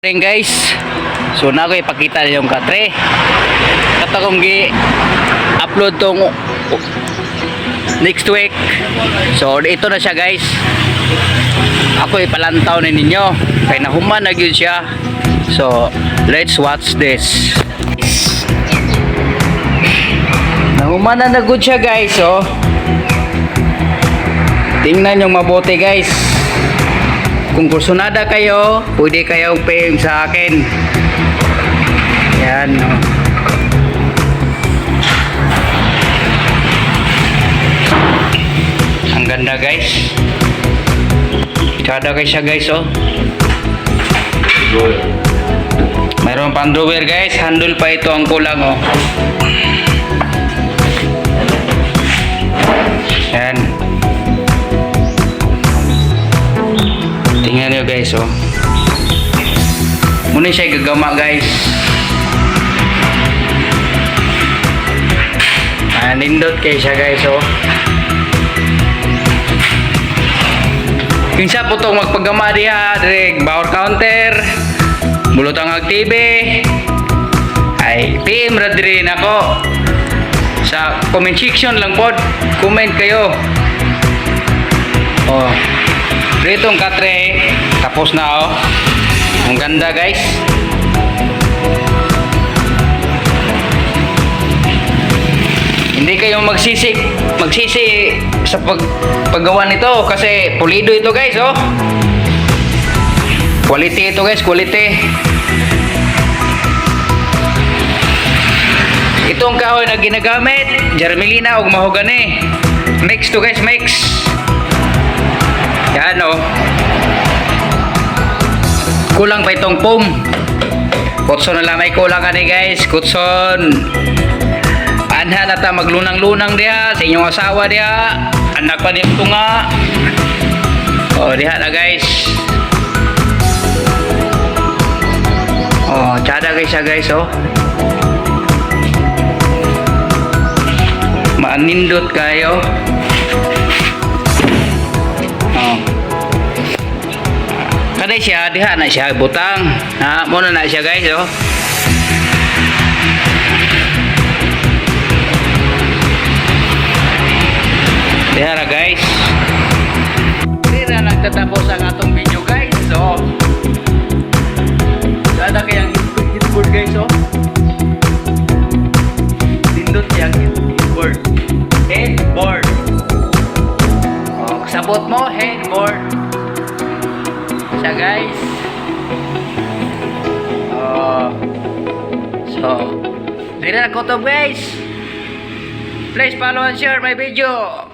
Guys, so na ko ipakita yung katre katakong gi-upload tong next week. So ito na siya guys, ako ipalantaw na ninyo kay nahuman na gyud siya. So let's watch this. Nahuman na good siya guys. So tingnan yung mabuti guys. Kung kursunada kayo, pwede kayong pay sa akin. Yan. Ang ganda guys. Kada kayo siya guys oh. Mayroon pang drawer guys. Handle pa ito ang kulang oh. Yan. Tingnan nyo guys oh. Muna siya gagama guys. Nindot kayo siya guys oh. Kinsa po itong magpagama diha direct power counter mulutang ag TV ay PM ra diri nako sa comment section lang pod. Comment kayo oh. Ditong katre tapos na oh. Ang ganda guys. Hindi kayo magsisi sa paggawa nito kasi pulido ito guys oh. Quality ito guys, quality. Itong kahoy na ginagamit Germelina ug mahogani. Mix to guys, mix. Yan o. Kulang pa itong foam. Kutson na lamay kulang ka ni guys. Kutson. Anha na ta maglunang-lunang diha sa inyong asawa diha. Anak pa nito nga. O diha na guys. O tsada guys siya guys o. Maanindot kayo. Kada siya diha na siya butang. Ha, muna na siya guys oh. Diha na guys. Hindi na nagtatapos ang atong video guys. So sada kayang hitboard guys oh. Tindot siyang hitboard. Headboard. Oh, sabot mo headboard. Siya guys. So dire na ko to guys. Please follow and share my video.